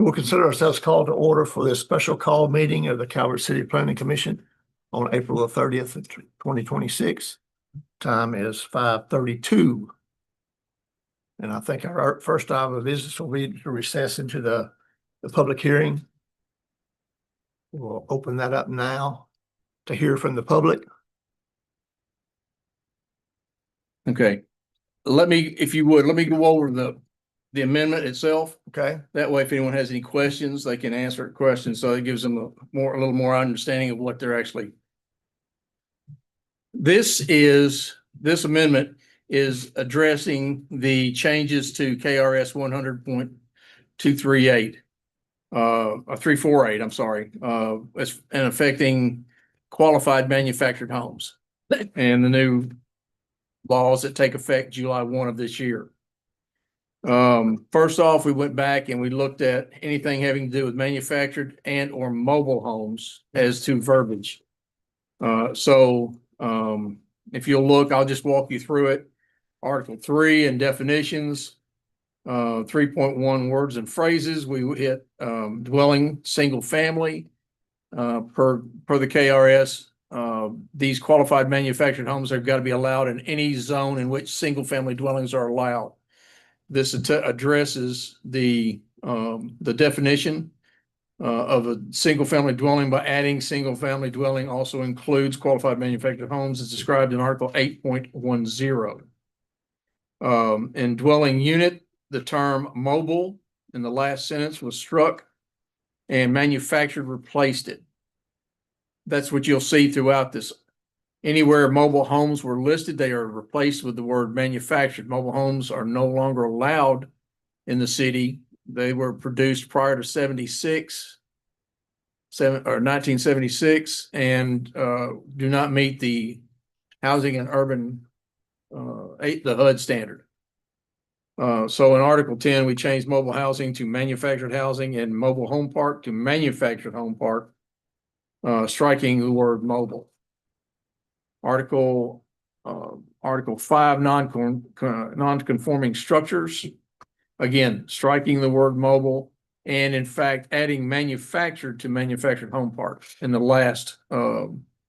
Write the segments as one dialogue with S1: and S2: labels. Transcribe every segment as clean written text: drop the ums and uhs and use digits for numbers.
S1: We'll consider ourselves called to order for this special call meeting of the Calvert City Planning Commission on April the 30th, 2026. Time is 5:32. And I think our first item of business will be to recess into the public hearing. We'll open that up now to hear from the public.
S2: Okay, if you would, let me go over the amendment itself.
S1: Okay.
S2: That way, if anyone has any questions, they can answer questions. So it gives them a little more understanding of what they're actually. This amendment is addressing the changes to KRS 100.238, 348, I'm sorry, and affecting qualified manufactured homes and the new laws that take effect July 1 of this year. First off, we went back and we looked at anything having to do with manufactured and or mobile homes as to verbiage. If you'll look, I'll just walk you through it. Article 3 and definitions, 3.1 words and phrases. We hit dwelling, single family, per the KRS. These qualified manufactured homes have got to be allowed in any zone in which single family dwellings are allowed. This addresses the definition of a single family dwelling by adding single family dwelling also includes qualified manufactured homes as described in Article 8.10. In dwelling unit, the term mobile in the last sentence was struck and manufactured replaced it. That's what you'll see throughout this. Anywhere mobile homes were listed, they are replaced with the word manufactured. Mobile homes are no longer allowed in the city. They were produced prior to 1976 and do not meet the Housing and Urban the HUD standard. So in Article 10, we changed mobile housing to manufactured housing and mobile home park to manufactured home park, striking the word mobile. Article 5, non-conforming structures. Again, striking the word mobile and in fact adding manufactured to manufactured home park in the last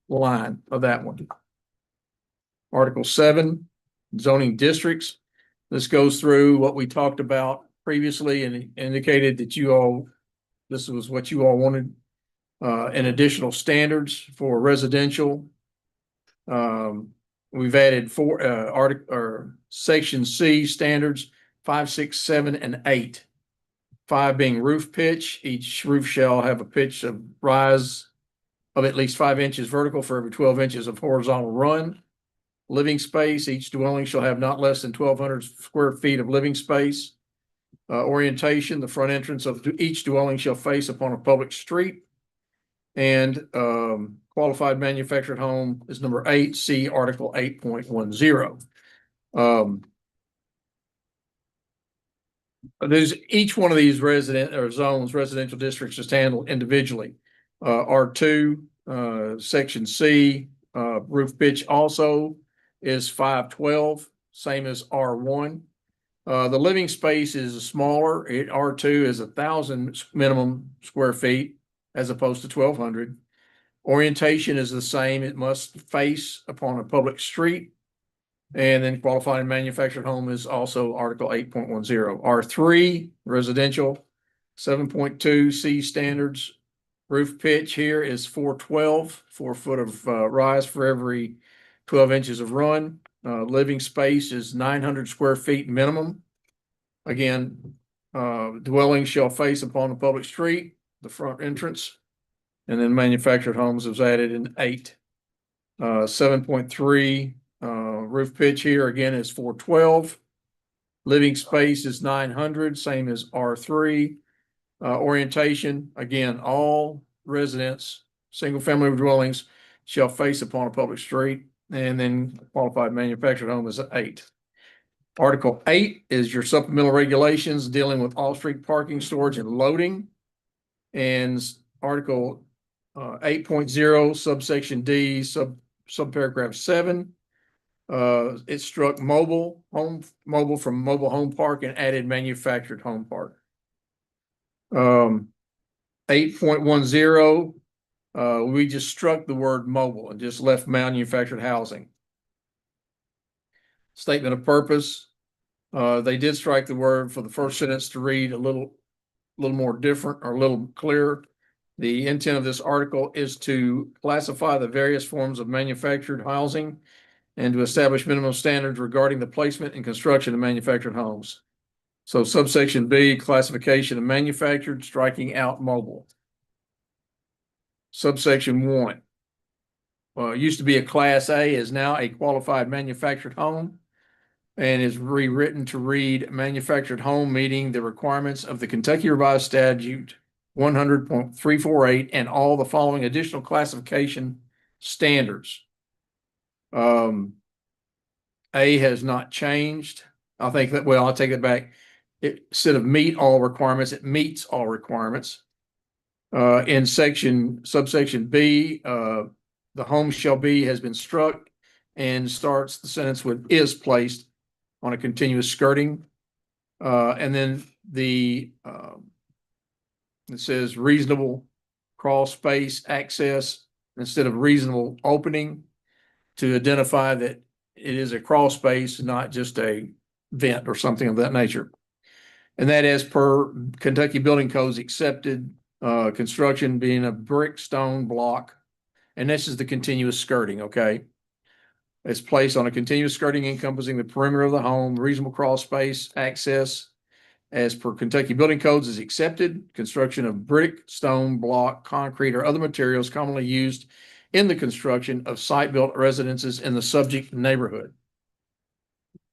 S2: line of that one. Article 7, zoning districts. This goes through what we talked about previously and indicated that this was what you all wanted, and additional standards for residential. We've added section C standards 5, 6, 7, and 8. 5 being roof pitch. Each roof shall have a pitch of rise of at least 5 inches vertical for every 12 inches of horizontal run. Living space. Each dwelling shall have not less than 1,200 square feet of living space. Orientation. The front entrance of each dwelling shall face upon a public street. And qualified manufactured home is number 8, see Article 8.10. Each one of these residential districts is handled individually. R2, section C, roof pitch also is 512, same as R1. The living space is smaller. R2 is 1,000 minimum square feet as opposed to 1,200. Orientation is the same. It must face upon a public street. And then qualified manufactured home is also Article 8.10. R3, residential, 7.2 C standards. Roof pitch here is 412, 4 foot of rise for every 12 inches of run. Living space is 900 square feet minimum. Again, dwelling shall face upon a public street, the front entrance. And then manufactured homes is added in 8. 7.3 roof pitch here again is 412. Living space is 900, same as R3. Orientation, again, all residents, single family dwellings shall face upon a public street. And then qualified manufactured home is 8. Article 8 is your supplemental regulations dealing with off-street parking, storage, and loading. And Article 8.0, subsection D, subparagraph 7. It struck mobile from mobile home park and added manufactured home park. 8.10, we just struck the word mobile and just left manufactured housing. Statement of purpose, they did strike the word for the first sentence to read a little more different or a little clearer. The intent of this article is to classify the various forms of manufactured housing and to establish minimum standards regarding the placement and construction of manufactured homes. So subsection B, classification of manufactured, striking out mobile. Subsection 1. Used to be a Class A, is now a qualified manufactured home and is rewritten to read manufactured home meeting the requirements of the Kentucky Revised Statute 100.348 and all the following additional classification standards. A has not changed. I think that, well, I'll take it back. Instead of meet all requirements, it meets all requirements. In subsection B, the home shall be has been struck and starts the sentence with is placed on a continuous skirting. And then it says reasonable crawl space access instead of reasonable opening to identify that it is a crawl space, not just a vent or something of that nature. And that as per Kentucky Building Codes accepted, construction being a brick, stone, block. And this is the continuous skirting, okay? It's placed on a continuous skirting encompassing the perimeter of the home, reasonable crawl space, access as per Kentucky Building Codes is accepted. Construction of brick, stone, block, concrete, or other materials commonly used in the construction of site-built residences in the subject neighborhood.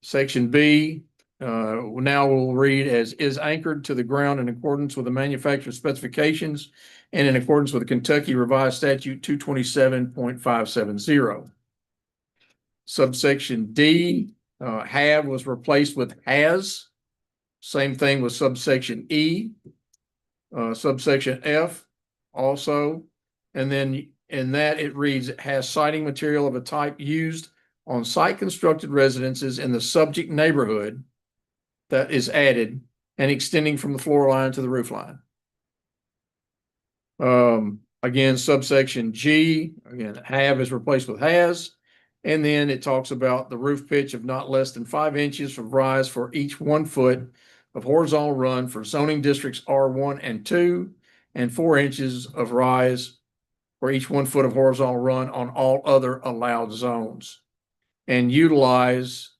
S2: Section B, now we'll read as is anchored to the ground in accordance with the manufacturer specifications and in accordance with the Kentucky Revised Statute 227.570. Subsection D, have was replaced with has. Same thing with subsection E. Subsection F also. And then in that it reads, it has siding material of a type used on site constructed residences in the subject neighborhood that is added and extending from the floor line to the roof line. Again, subsection G, again, have is replaced with has. And then it talks about the roof pitch of not less than 5 inches of rise for each 1 foot of horizontal run for zoning districts R1 and 2, and 4 inches of rise for each 1 foot of horizontal run on all other allowed zones. And utilizes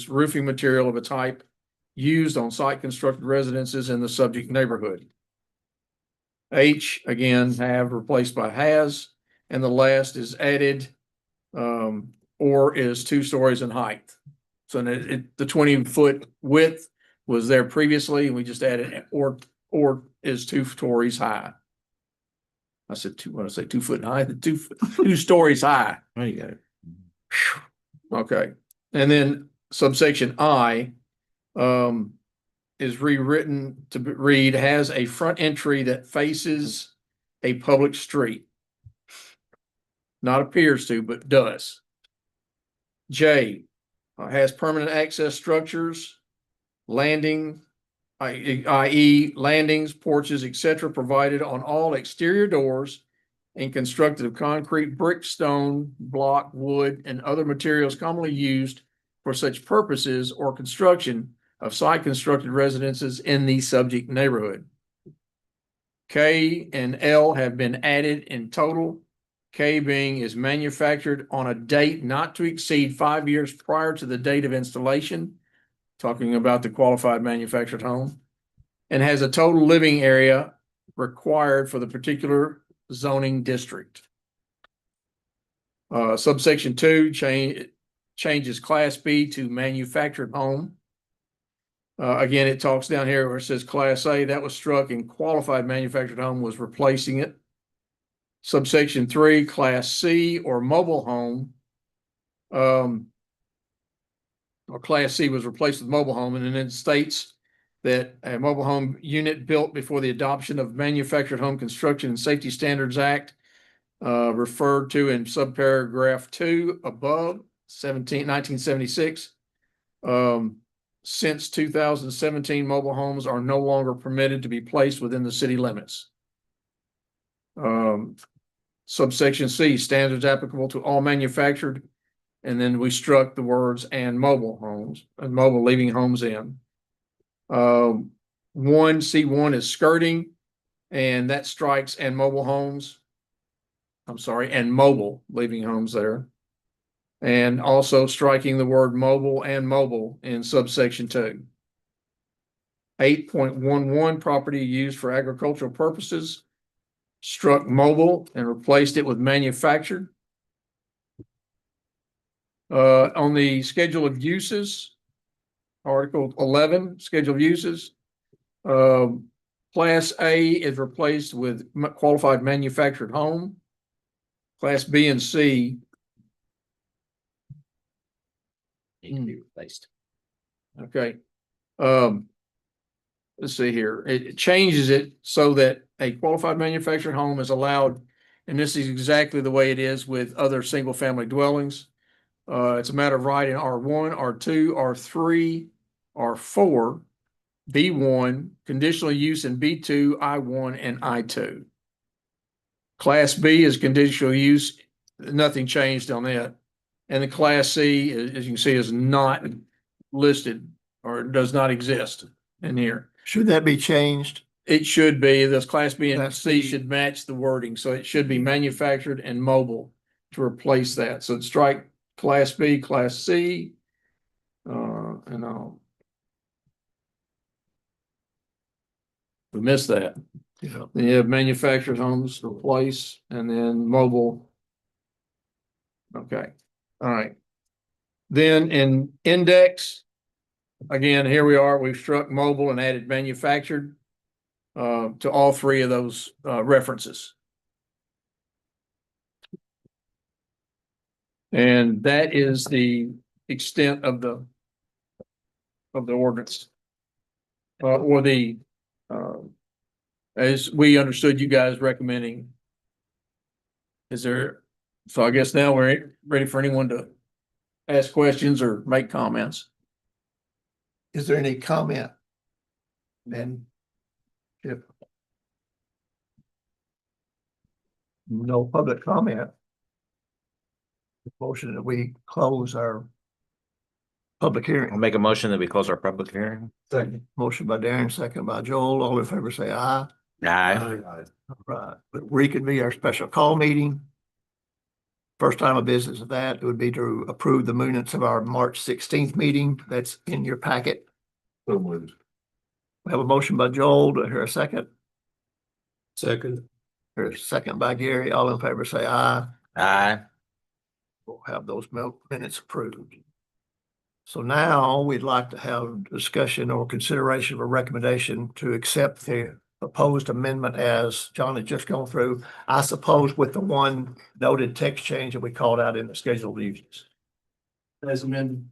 S2: roofing material of a type used on site constructed residences in the subject neighborhood. H, again, have replaced by has, and the last is added or is 2 stories in height. So the 20-foot width was there previously, and we just added or is 2 stories high. I said 2, when I say 2 foot high, 2 stories high.
S3: There you go.
S2: Okay. And then subsection I is rewritten to read has a front entry that faces a public street. Not appears to, but does. J has permanent access structures, landing, i.e. landings, porches, etc., provided on all exterior doors and constructed of concrete, brick, stone, block, wood, and other materials commonly used for such purposes or construction of site constructed residences in the subject neighborhood. K and L have been added in total. K being is manufactured on a date not to exceed 5 years prior to the date of installation, talking about the qualified manufactured home, and has a total living area required for the particular zoning district. Subsection 2 changes Class B to manufactured home. Again, it talks down here where it says Class A, that was struck, and qualified manufactured home was replacing it. Subsection 3, Class C or mobile home, or Class C was replaced with mobile home, and then it states that a mobile home unit built before the adoption of Manufactured Home Construction and Safety Standards Act, referred to in subparagraph 2 above, 1976, since 2017, mobile homes are no longer permitted to be placed within the city limits. Subsection C, standards applicable to all manufactured. And then we struck the words and mobile homes, and mobile leaving homes in. 1C1 is skirting, and that strikes and mobile homes. I'm sorry, and mobile leaving homes there. And also striking the word mobile and mobile in subsection 2. 8.11, property used for agricultural purposes, struck mobile and replaced it with manufactured. On the schedule of uses, Article 11, schedule of uses, Class A is replaced with qualified manufactured home. Class B and C
S3: Need to be replaced.
S2: Okay. Let's see here. It changes it so that a qualified manufactured home is allowed, and this is exactly the way it is with other single family dwellings. It's a matter of right in R1, R2, R3, R4, B1, conditional use in B2, I1, and I2. Class B is conditional use, nothing changed on that. And the Class C, as you can see, is not listed or does not exist in here.
S1: Should that be changed?
S2: It should be, this Class B and
S1: Class
S2: C
S1: B.
S2: should match the wording, so it should be manufactured and mobile to replace that. So strike Class B, Class C, and we missed that.
S1: Yeah.
S2: Then you have manufactured homes replace, and then mobile. Okay, all right. Then in index, again, here we are, we've struck mobile and added manufactured to all three of those references. And that is the extent of the ordinance. Or the as we understood you guys recommending. Is there, so I guess now we're ready for anyone to ask questions or make comments.
S1: Is there any comment? Then if no public comment, motion that we close our public
S3: I'll
S1: hearing.
S3: make a motion that we close our public hearing.
S1: Second. Motion by Darren, second by Joel. All in favor say aye.
S3: Aye.
S1: All right, but reconvene our special call meeting. First time of business of that, it would be to approve the minutes of our March 16th meeting. That's in your packet. So moved. We have a motion by Joel. Do I hear a second? Second. Here's a second by Gary. All in favor say aye.
S3: Aye.
S1: We'll have those minutes approved. So now we'd like to have discussion or consideration of a recommendation to accept the proposed amendment as John had just gone through, I suppose with the one noted text change that we called out in the schedule of uses.
S2: As amended.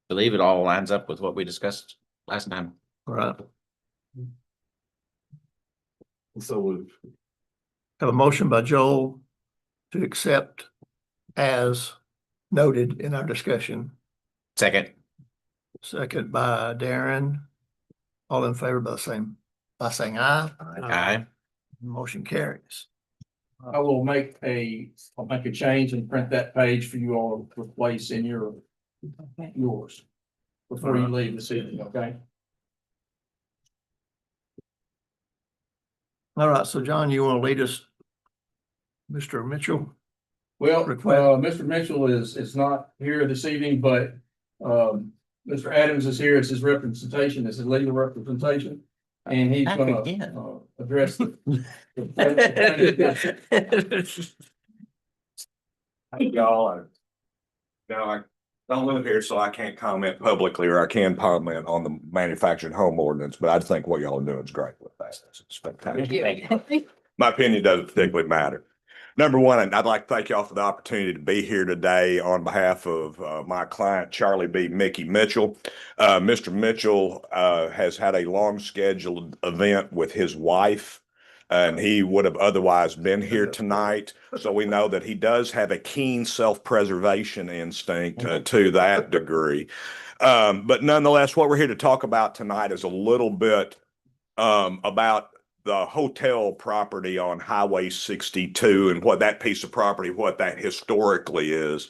S3: Believe it all lines up with what we discussed last time.
S1: All right. So we have a motion by Joel to accept as noted in our discussion.
S3: Second.
S1: Second by Darren. All in favor by saying aye.
S3: Aye.
S1: Motion carries.
S2: I'll make a change and print that page for you all to replace in yours before you leave this evening, okay?
S1: All right, so John, you want to lead us, Mr. Mitchell?
S2: Well,
S1: Request.
S2: Mr. Mitchell is not here this evening, but Mr. Adams is here as his representation, as his legal representation. And he's
S3: Back
S2: gonna
S3: again.
S2: address the.
S4: Y'all, now I don't live here, so I can't comment publicly, or I can comment on the manufactured home ordinance, but I think what y'all are doing is great with that. It's spectacular. My opinion doesn't particularly matter. Number one, I'd like to thank y'all for the opportunity to be here today on behalf of my client, Charlie B. Mickey Mitchell. Mr. Mitchell has had a long scheduled event with his wife And he would have otherwise been here tonight. So we know that he does have a keen self-preservation instinct to that degree. But nonetheless, what we're here to talk about tonight is a little bit about the hotel property on Highway 62 and what that piece of property, what that historically is.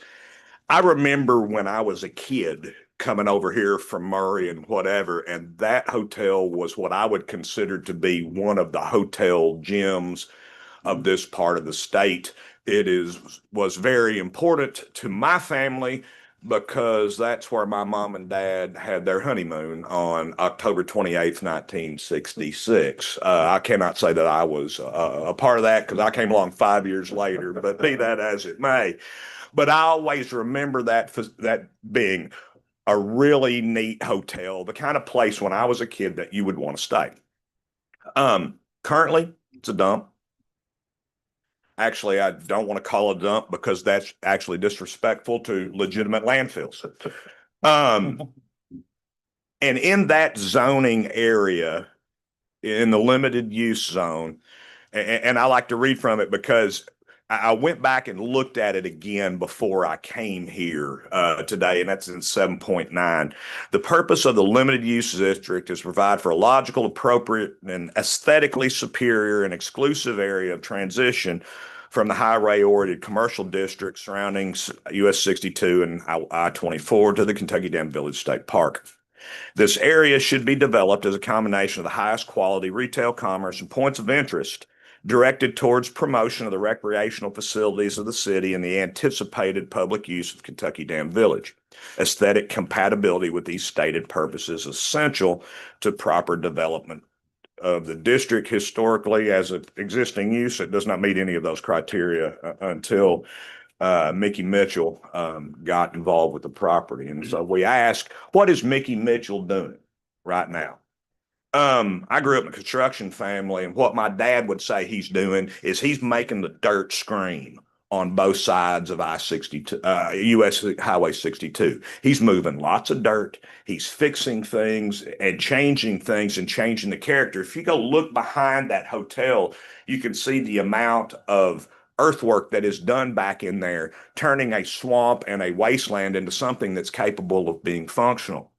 S4: I remember when I was a kid coming over here from Murray and whatever, and that hotel was what I would consider to be one of the hotel gems of this part of the state. It was very important to my family because that's where my mom and dad had their honeymoon on October 28th, 1966. I cannot say that I was a part of that because I came along 5 years later, but be that as it may. But I always remember that being a really neat hotel, the kind of place when I was a kid that you would want to stay. Currently, it's a dump. Actually, I don't want to call it a dump because that's actually disrespectful to legitimate landfills. And in that zoning area, in the limited use zone, and I like to read from it because I went back and looked at it again before I came here today, and that's in 7.9. The purpose of the limited use district is to provide for a logical, appropriate, and aesthetically superior and exclusive area of transition from the highway-oriented commercial district surrounding US 62 and I-24 to the Kentucky Dam Village State Park. This area should be developed as a combination of the highest quality retail commerce and points of interest directed towards promotion of the recreational facilities of the city and the anticipated public use of Kentucky Dam Village. Aesthetic compatibility with these stated purposes is essential to proper development of the district. Historically, as an existing use, it does not meet any of those criteria until Mickey Mitchell got involved with the property. And so we ask, what is Mickey Mitchell doing right now? I grew up in a construction family, and what my dad would say he's doing is he's making the dirt scream on both sides of I-62, US Highway 62. He's moving lots of dirt. He's fixing things and changing the character. If you go look behind that hotel, you can see the amount of earthwork that is done back in there, turning a swamp and a wasteland into something that's capable of being functional.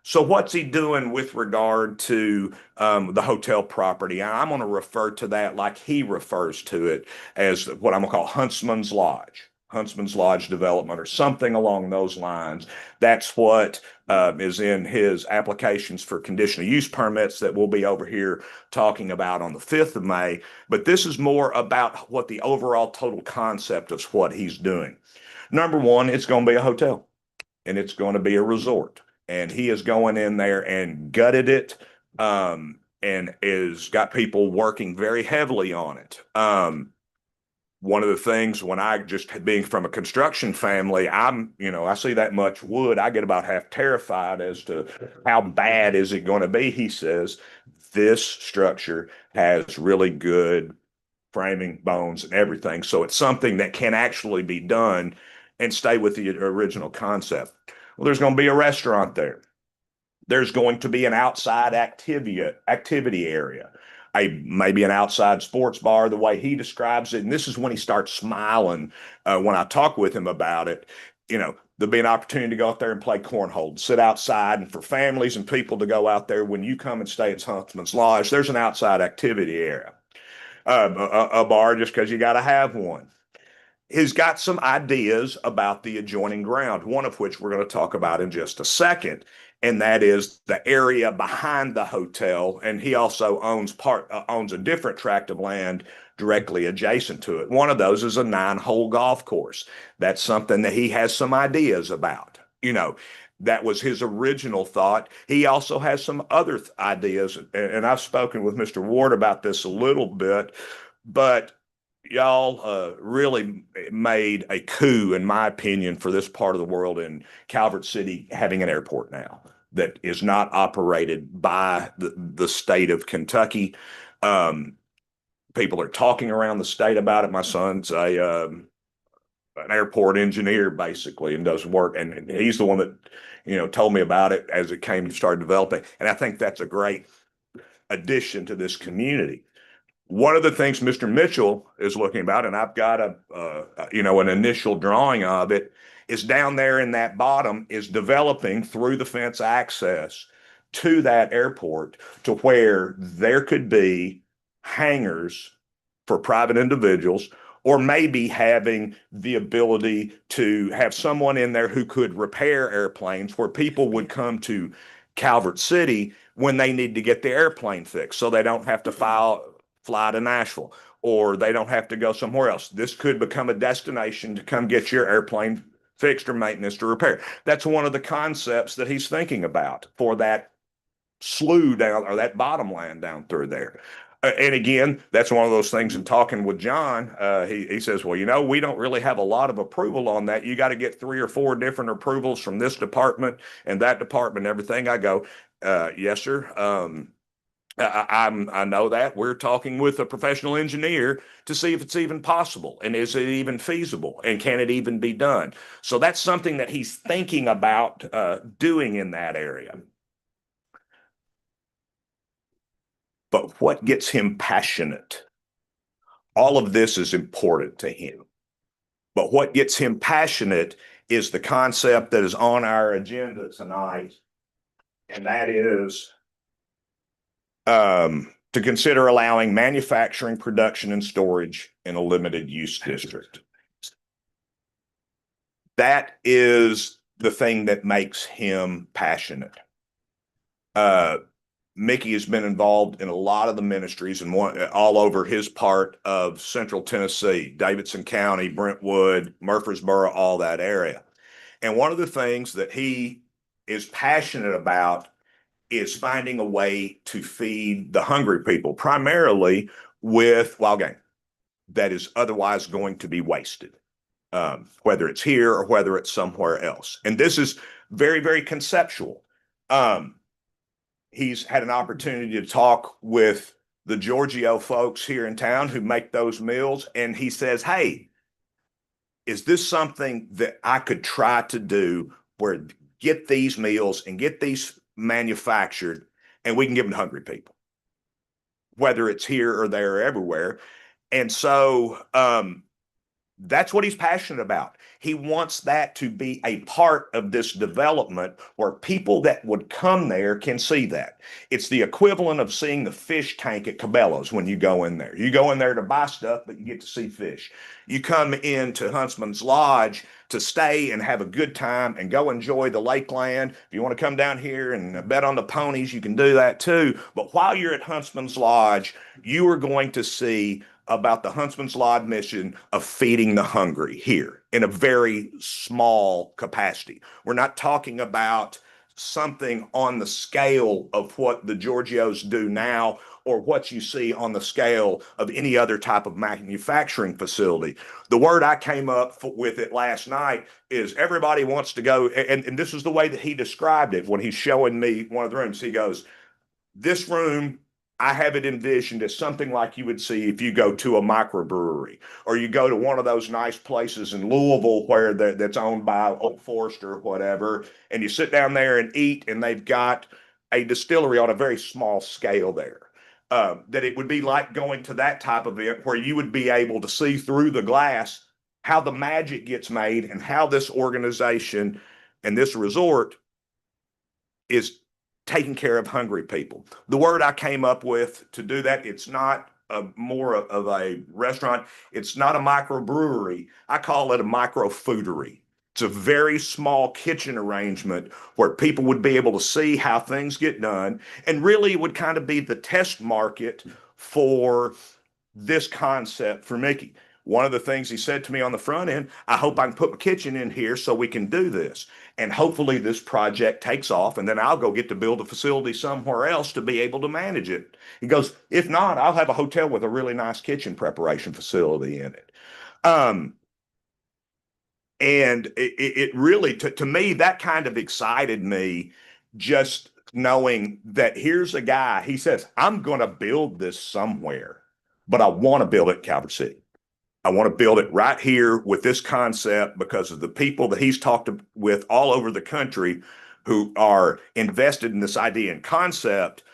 S4: So what's he doing with regard to the hotel property? I'm going to refer to that like he refers to it as what I'm going to call Huntsman's Lodge development or something along those lines. That's what is in his applications for conditional use permits that we'll be over here talking about on the 5th of May. But this is more about what the overall total concept of what he's doing. Number one, it's going to be a hotel and it's going to be a resort. And he is going in there and gutted it and is got people working very heavily on it. One of the things when I just being from a construction family, I see that much wood, I get about half terrified as to how bad is it going to be. He says this structure has really good framing, bones, and everything. So it's something that can actually be done and stay with the original concept. Well, there's going to be a restaurant there. There's going to be an outside activity area, maybe an outside sports bar, the way he describes it. And this is when he starts smiling when I talk with him about it. There'll be an opportunity to go out there and play cornhole, sit outside, and for families and people to go out there when you come and stay at Huntsman's Lodge, there's an outside activity area, a bar just because you got to have one. He's got some ideas about the adjoining ground, one of which we're going to talk about in just a second, and that is the area behind the hotel. And he also owns a different tract of land directly adjacent to it. One of those is a 9-hole golf course. That's something that he has some ideas about. That was his original thought. He also has some other ideas, and I've spoken with Mr. Ward about this a little bit, but y'all really made a coup, in my opinion, for this part of the world in Calvert City having an airport now that is not operated by the state of Kentucky. People are talking around the state about it. My son's an airport engineer basically and does work, and he's the one that told me about it as it came to start developing. And I think that's a great addition to this community. One of the things Mr. Mitchell is looking about, and I've got an initial drawing of it, is down there in that bottom is developing through the fence access to that airport to where there could be hangars for private individuals, or maybe having the ability to have someone in there who could repair airplanes where people would come to Calvert City when they need to get the airplane fixed so they don't have to fly to Nashville, or they don't have to go somewhere else. This could become a destination to come get your airplane fixed or maintenance or repair. That's one of the concepts that he's thinking about for that slough down, or that bottom land down through there. And again, that's one of those things in talking with John, he says, well, we don't really have a lot of approval on that. You got to get 3 or 4 different approvals from this department and that department, everything. I go, yes, sir. I know that. We're talking with a professional engineer to see if it's even possible, and is it even feasible, and can it even be done? So that's something that he's thinking about doing in that area. But what gets him passionate? All of this is important to him. But what gets him passionate is the concept that is on our agenda tonight, and that is to consider allowing manufacturing, production, and storage in a limited use district. That is the thing that makes him passionate. Mickey has been involved in a lot of the ministries and all over his part of Central Tennessee, Davidson County, Brentwood, Murfreesboro, all that area. And one of the things that he is passionate about is finding a way to feed the hungry people, primarily with wild game that is otherwise going to be wasted, whether it's here or whether it's somewhere else. And this is very, very conceptual. He's had an opportunity to talk with the Giorgio folks here in town who make those meals. And he says, hey, is this something that I could try to do where get these meals and get these manufactured and we can give them to hungry people, whether it's here or there or everywhere. And so that's what he's passionate about. He wants that to be a part of this development where people that would come there can see that. It's the equivalent of seeing the fish tank at Cabela's when you go in there. You go in there to buy stuff, but you get to see fish. You come into Huntsman's Lodge to stay and have a good time and go enjoy the lakeland. If you want to come down here and bet on the ponies, you can do that too. But while you're at Huntsman's Lodge, you are going to see about the Huntsman's Lodge mission of feeding the hungry here in a very small capacity. We're not talking about something on the scale of what the Giorgios do now or what you see on the scale of any other type of manufacturing facility. The word I came up with it last night is everybody wants to go, and this is the way that he described it when he's showing me one of the rooms. He goes, this room, I have it envisioned as something like you would see if you go to a microbrewery or you go to one of those nice places in Louisville where that's owned by Old Forester or whatever, and you sit down there and eat, and they've got a distillery on a very small scale there. That it would be like going to that type of event where you would be able to see through the glass how the magic gets made and how this organization and this resort is taking care of hungry people. The word I came up with to do that, it's not more of a restaurant. It's not a microbrewery. I call it a microfoodery. It's a very small kitchen arrangement where people would be able to see how things get done, and really would kind of be the test market for this concept for Mickey. One of the things he said to me on the front end, I hope I can put my kitchen in here so we can do this. And hopefully this project takes off, and then I'll go get to build a facility somewhere else to be able to manage it. He goes, if not, I'll have a hotel with a really nice kitchen preparation facility in it. And it really, to me, that kind of excited me, just knowing that here's a guy, he says, I'm going to build this somewhere, but I want to build it in Calvert City. I want to build it right here with this concept because of the people that he's talked with all over the country who are invested in this idea and concept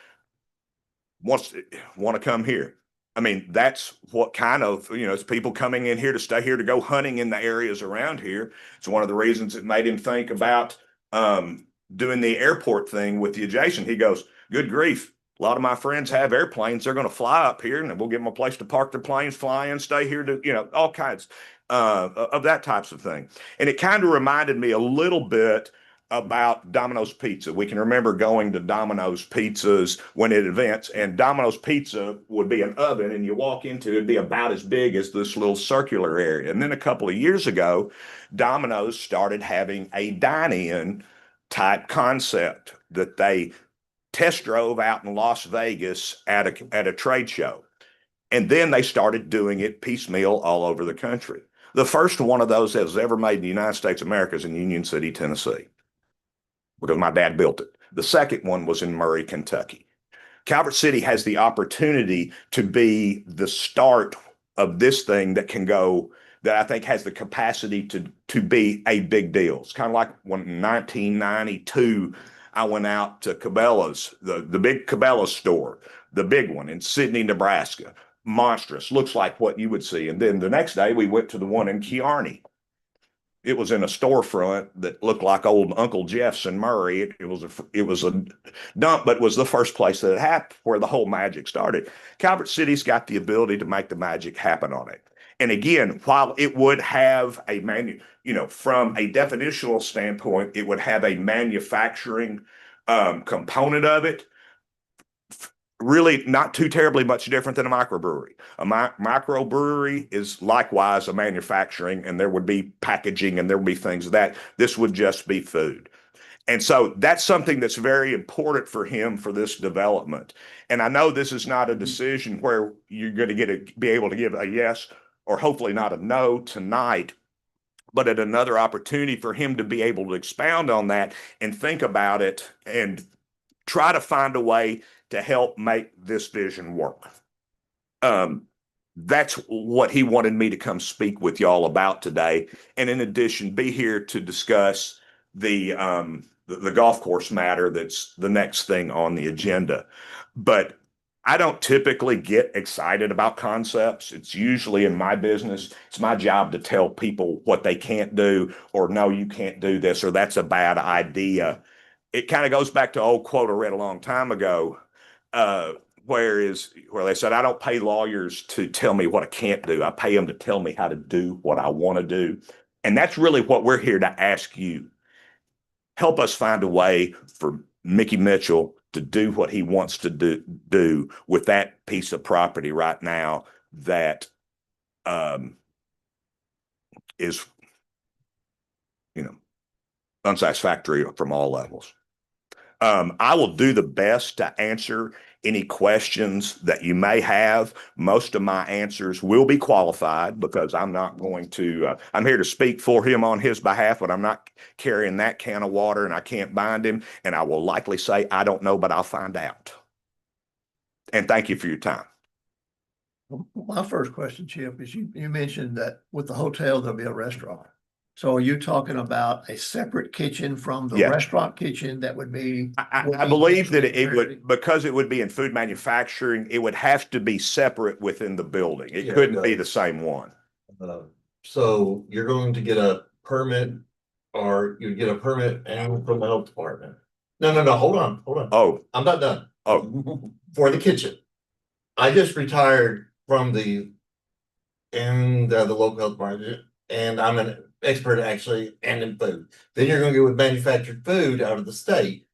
S4: want to come here. I mean, that's what kind of, it's people coming in here to stay here to go hunting in the areas around here. It's one of the reasons it made him think about doing the airport thing with the adjacent. He goes, good grief. A lot of my friends have airplanes. They're going to fly up here and we'll give them a place to park their planes, fly in, stay here to, all kinds of that types of thing. And it kind of reminded me a little bit about Domino's Pizza. We can remember going to Domino's Pizzas when it events, and Domino's Pizza would be an oven, and you walk into it'd be about as big as this little circular area. And then a couple of years ago, Domino's started having a dine-in type concept that they test drove out in Las Vegas at a trade show. And then they started doing it piecemeal all over the country. The first one of those that was ever made in the United States of America is in Union City, Tennessee, because my dad built it. The second one was in Murray, Kentucky. Calvert City has the opportunity to be the start of this thing that can go, that I think has the capacity to be a big deal. It's kind of like when in 1992, I went out to Cabela's, the big Cabela's store, the big one in Sidney, Nebraska. Monstrous, looks like what you would see. And then the next day we went to the one in Kearney. It was in a storefront that looked like old Uncle Jeff's in Murray. It was a dump, but it was the first place that it happened, where the whole magic started. Calvert City's got the ability to make the magic happen on it. And again, while it would have from a definitional standpoint, it would have a manufacturing component of it. Really not too terribly much different than a microbrewery. A microbrewery is likewise a manufacturing, and there would be packaging and there would be things of that. This would just be food. And so that's something that's very important for him for this development. And I know this is not a decision where you're going to be able to give a yes or hopefully not a no tonight, but at another opportunity for him to be able to expound on that and think about it and try to find a way to help make this vision work. That's what he wanted me to come speak with y'all about today. And in addition, be here to discuss the golf course matter that's the next thing on the agenda. But I don't typically get excited about concepts. It's usually in my business, it's my job to tell people what they can't do, or no, you can't do this, or that's a bad idea. It kind of goes back to an old quote I read a long time ago, where they said, I don't pay lawyers to tell me what I can't do. I pay them to tell me how to do what I want to do. And that's really what we're here to ask you. Help us find a way for Mickey Mitchell to do what he wants to do with that piece of property right now that is, unsatisfactory from all levels. I will do the best to answer any questions that you may have. Most of my answers will be qualified because I'm not going to, I'm here to speak for him on his behalf, but I'm not carrying that can of water and I can't bind him. And I will likely say, I don't know, but I'll find out. And thank you for your time.
S1: My first question, Chip, is you mentioned that with the hotel, there'll be a restaurant. So are you talking about a separate kitchen from the
S4: Yeah.
S1: restaurant kitchen that would be?
S4: I believe that it would, because it would be in food manufacturing, it would have to be separate within the building. It couldn't be the same one.
S5: So you're going to get a permit, or you get a permit and from the health department. No, hold on.
S4: Oh,
S5: I'm not done.
S4: oh,
S5: For the kitchen. I just retired from the local health department, and I'm an expert actually and in food. Then you're going to go with manufactured food out of the state.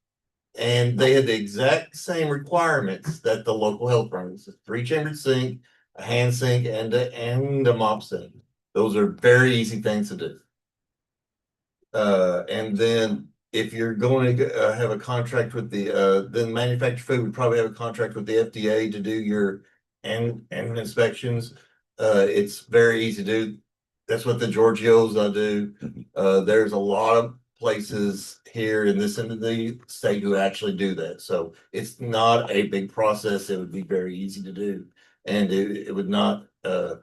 S5: And they had the exact same requirements that the local health department. It's a 3-chambered sink, a hand sink, and a mop sink. Those are very easy things to do. And then if you're going to have a contract with then manufactured food would probably have a contract with the FDA to do your and inspections. It's very easy to do. That's what the Giorgios do. There's a lot of places here in this end of the state who actually do that. So it's not a big process. It would be very easy to do. And it would not, I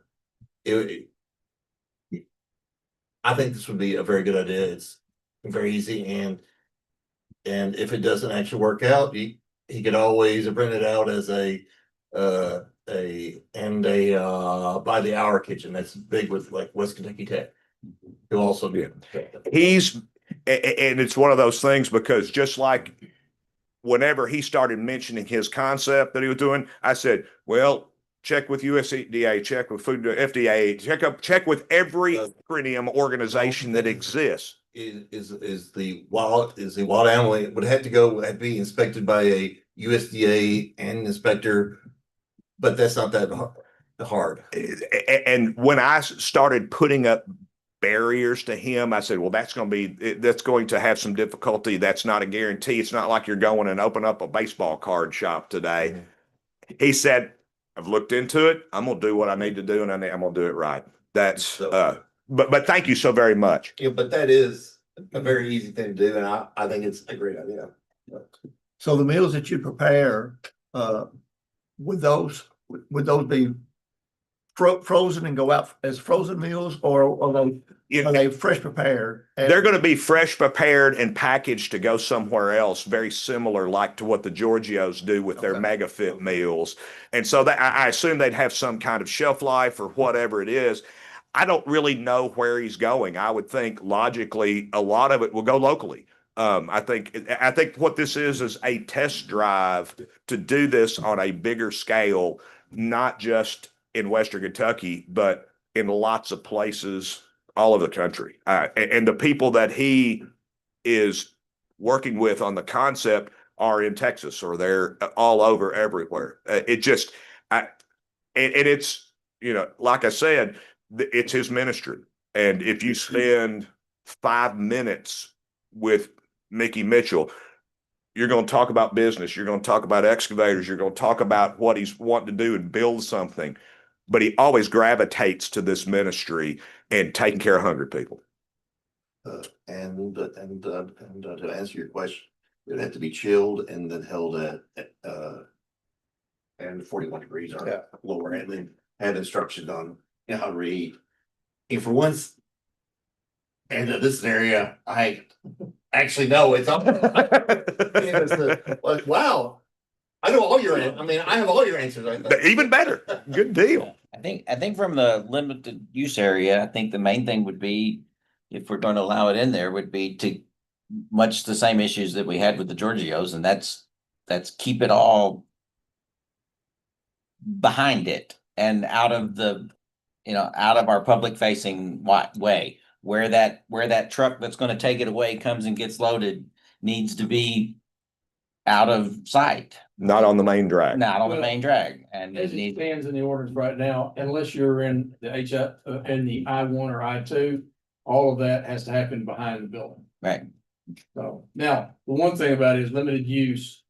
S5: think this would be a very good idea. It's very easy. And if it doesn't actually work out, he could always print it out as and opened a by the hour kitchen that's big with like West Kentucky Tech. Who also did.
S4: And it's one of those things because just like whenever he started mentioning his concept that he was doing, I said, well, check with USDA, check with Food FDA, check with every acronym organization that exists.
S5: Is the wild animal, it would have to be inspected by a USDA and inspector, but that's not that hard.
S4: And when I started putting up barriers to him, I said, well, that's going to have some difficulty. That's not a guarantee. It's not like you're going and open up a baseball card shop today. Mm-hmm. He said, I've looked into it. I'm going to do what I need to do, and I'm going to do it right. That's, but thank you so very much.
S5: Yeah, but that is a very easy thing to do, and I think it's a great idea.
S1: So the meals that you prepare, would those be frozen and go out as frozen meals, or are they fresh prepared?
S4: They're going to be fresh prepared and packaged to go somewhere else, very similar like to what the Giorgios do with their Mega Fit meals. And so I assume they'd have some kind of shelf life or whatever it is. I don't really know where he's going. I would think logically a lot of it will go locally. I think what this is a test drive to do this on a bigger scale, not just in Western Kentucky, but in lots of places all over the country. And the people that he is working with on the concept are in Texas, or they're all over everywhere. And it's, like I said, it's his ministry. And if you spend 5 minutes with Mickey Mitchell, you're going to talk about business. You're going to talk about excavators. You're going to talk about what he's wanting to do and build something. But he always gravitates to this ministry and taking care of hungry people.
S5: And to answer your question, it would have to be chilled and then held at and 41 degrees or lower, and then have instructions on how to read. And for once, and this is an area I actually know it's up. Like, wow. I know all your, I have all your answers.
S4: Even better. Good deal.
S3: I think from the limited use area, I think the main thing would be, if we're going to allow it in there, would be to much the same issues that we had with the Giorgios, and that's keep it all behind it and out of our public facing way, where that truck that's going to take it away comes and gets loaded needs to be out of sight.
S4: Not on the main drag.
S3: Not on the main drag. And
S2: as it stands in the ordinance right now, unless you're in the in the I-1 or I-2, all of that has to happen behind the building.
S3: Right.
S2: So now, the one thing about it is limited use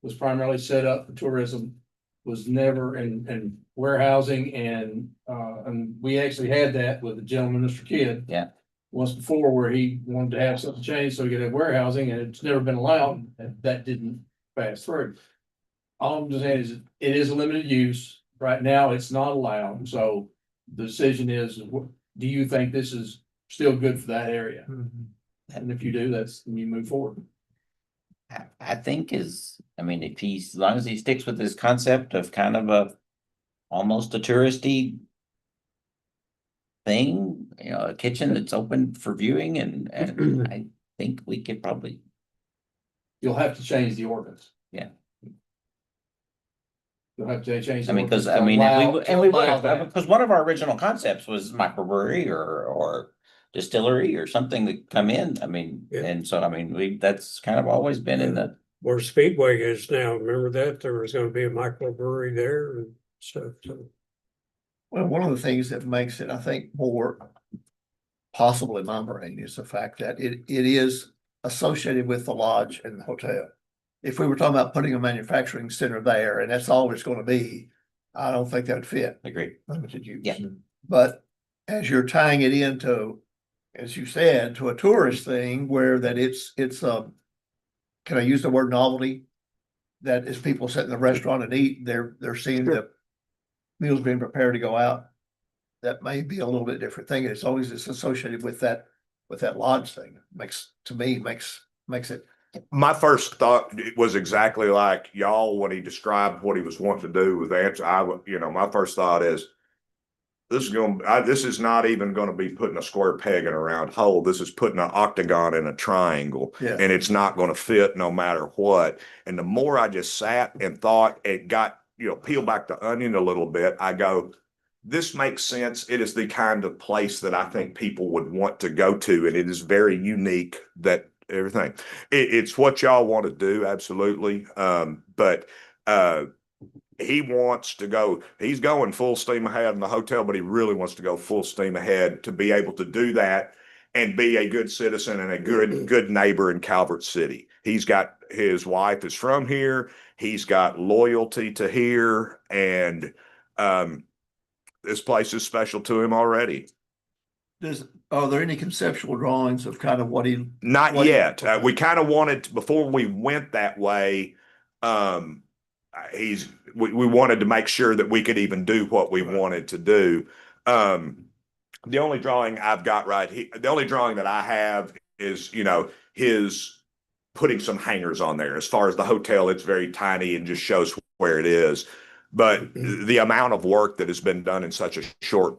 S2: was primarily set up for tourism, was never in warehousing, and we actually had that with the gentleman, Mr. Kidd.
S3: Yeah.
S2: Once before, where he wanted to have something changed so he could have warehousing, and it's never been allowed, and that didn't pass through. All I'm just saying is it is a limited use. Right now, it's not allowed. So the decision is, do you think this is still good for that area? Mm-hmm. And if you do, you move forward.
S3: I think as long as he sticks with this concept of kind of almost a touristy thing, a kitchen that's open for viewing, and I think we could probably.
S2: You'll have to change the ordinance.
S3: Yeah.
S2: You'll have to change.
S3: Because one of our original concepts was microbrewery or distillery or something that come in. And so that's kind of always been in the.
S6: Where Speedway is now, remember that there was going to be a microbrewery there and stuff. So.
S1: Well, one of the things that makes it, I think, more possible in my brain is the fact that it is associated with the lodge and the hotel. If we were talking about putting a manufacturing center there and that's all it's going to be, I don't think that would fit.
S3: Agreed.
S1: Limited use.
S3: Yeah.
S1: But as you're tying it into, as you said, to a tourist thing where that it's can I use the word novelty? That as people sit in the restaurant and eat, they're seeing the meals being prepared to go out. That may be a little bit different thing. It's always associated with that lodge thing. Makes it
S4: My first thought was exactly like y'all, when he described what he was wanting to do with the answer. My first thought is, this is not even gonna be putting a square peg in a round hole. This is putting an octagon in a triangle.
S1: Yeah.
S4: And it's not gonna fit no matter what. And the more I just sat and thought, it got, peel back the onion a little bit, I go, this makes sense. It is the kind of place that I think people would want to go to, and it is very unique that everything. It's what y'all want to do, absolutely. But he wants to go, he's going full steam ahead in the hotel, but he really wants to go full steam ahead to be able to do that and be a good citizen and a good neighbor in Calvert City. He's got, his wife is from here. He's got loyalty to here, and this place is special to him already.
S1: Are there any conceptual drawings of kind of what he?
S4: Not
S1: What-
S4: yet.
S1: okay.
S4: We kind of wanted, before we went that way, we wanted to make sure that we could even do what we wanted to do. The only drawing I've got right here, the only drawing that I have is, his putting some hangers on there. As far as the hotel, it's very tiny and just shows where it is. But the amount of work that has been done in such a short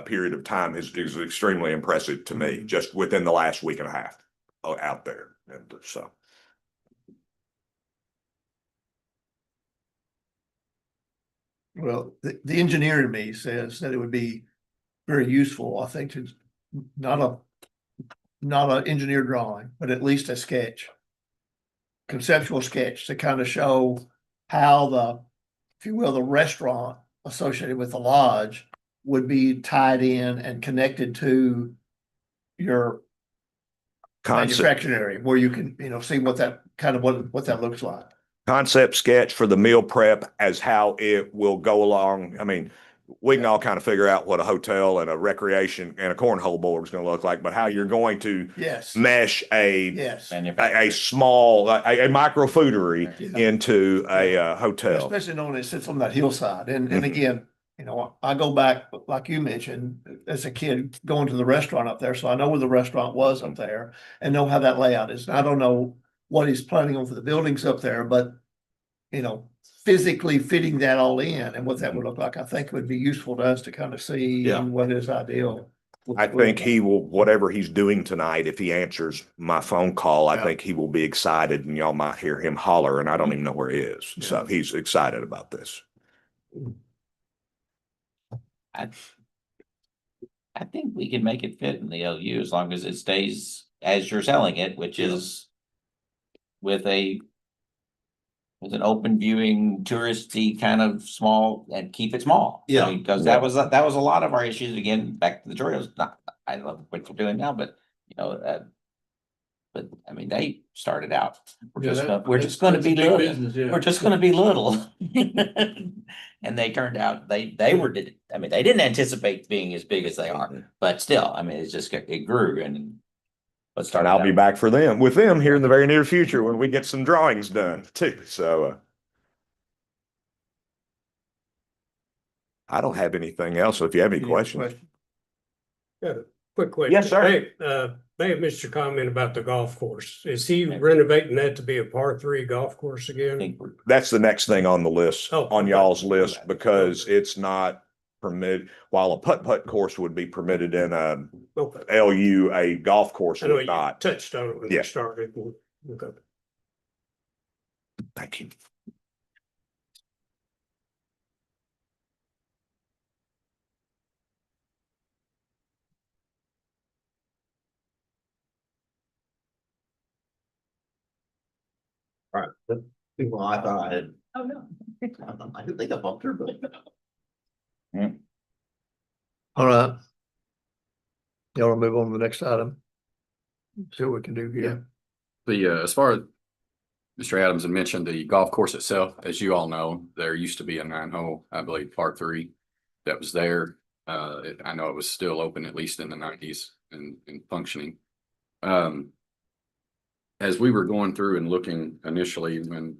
S4: period of time is extremely impressive to me, just within the last week and a half out there. And so.
S1: Well, the engineer in me says that it would be very useful, I think, to not an engineer drawing, but at least a sketch. Conceptual sketch to kind of show how the, if you will, the restaurant associated with the lodge would be tied in and connected to your manufacturing area, where you can, see what that kind of what that looks like.
S4: Concept sketch for the meal prep as how it will go along. I mean, we can all kind of figure out what a hotel and a recreation and a cornhole board is going to look like, but how you're going to
S1: Yes,
S4: mesh a
S1: yes.
S4: small, a micro foodery
S1: Yeah.
S4: into a hotel.
S1: Especially knowing it sits on that hillside. And
S4: Mhm.
S1: again, I go back, like you mentioned, as a kid going to the restaurant up there. So I know where the restaurant was up there and know how that layout is. And I don't know what he's planning on for the buildings up there, but physically fitting that all in and what that would look like, I think would be useful to us to kind of see
S4: Yeah.
S1: what is ideal.
S4: I think he will, whatever he's doing tonight, if he answers my phone call, I
S1: Yeah.
S4: think he will be excited, and y'all might hear him holler, and I don't even know where he is. So he's excited about this.
S3: I think we can make it fit in the LU as long as it stays as you're selling it, which is with an open viewing touristy kind of small, and keep it small.
S5: Yeah.
S3: Because that was a lot of our issues. Again, back to the Doritos. I love what they're doing now, but but I mean, they started out. We're just going to be little. We're just going to be little. And they turned out they didn't anticipate being as big as they are, but still, I mean, it grew and.
S4: And I'll be back with them here in the very near future when we get some drawings done too. So I don't have anything else. So if you have any questions.
S6: Got a quick question.
S4: Yes, sir.
S6: Hey, may have missed your comment about the golf course. Is he renovating that to be a par-3 golf course
S3: I
S6: again?
S3: think we're
S4: That's the next thing on the list,
S6: Oh,
S4: on
S6: okay.
S4: y'all's list, because it's not permitted. While a putt-putt course would be permitted in a
S6: Okay.
S4: LU, a golf course
S6: I know
S4: would
S6: you
S4: not.
S6: touched on it when
S4: Yeah.
S6: you started. Okay.
S4: Thank you.
S5: Well, I thought I had,
S3: Oh, no.
S5: I didn't think I bumped her, but.
S1: All right. Y'all wanna move on to the next item? See what we can do here.
S7: As far as Mr. Adams had mentioned, the golf course itself, as you all know, there used to be a 9-hole, I believe, par-3 that was there. I know it was still open, at least in the 90s and functioning. As we were going through and looking initially when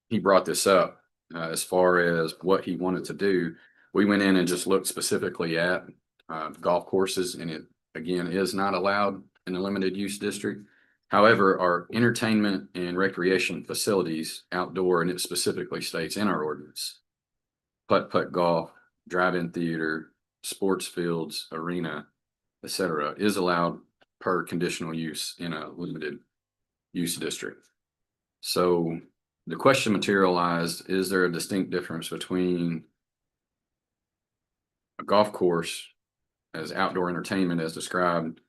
S7: he brought this up, as far as what he wanted to do, we went in and just looked specifically at golf courses, and it again is not allowed in the limited use district. However, our entertainment and recreation facilities outdoor, and it specifically states in our ordinance, putt-putt golf, drive-in theater, sports fields, arena, et cetera, is allowed per conditional use in a limited use district. So the question materialized, is there a distinct difference between a golf course as outdoor entertainment as described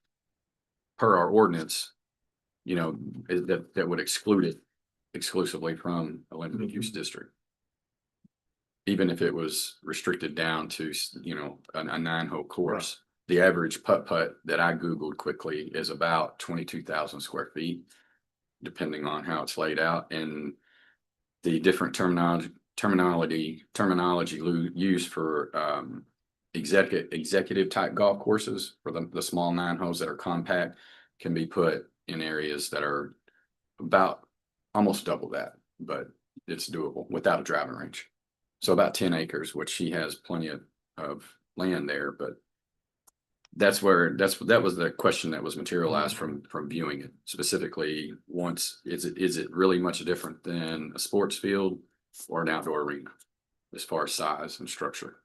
S7: per our ordinance, you know, that would exclude it exclusively from a limited use district? Even if it was restricted down to, you know, a 9-hole course, the average putt that I Googled quickly is about 22,000 square feet, depending on how it's laid out, and the different terminology used for executive type golf courses for the small 9 holes that are compact can be put in areas that are about almost double that, but it's doable without a driving range. So about 10 acres, which she has plenty of land there, but that was the question that was materialized from viewing it specifically. Once, is it really much different than a sports field or an outdoor arena as far as size and structure?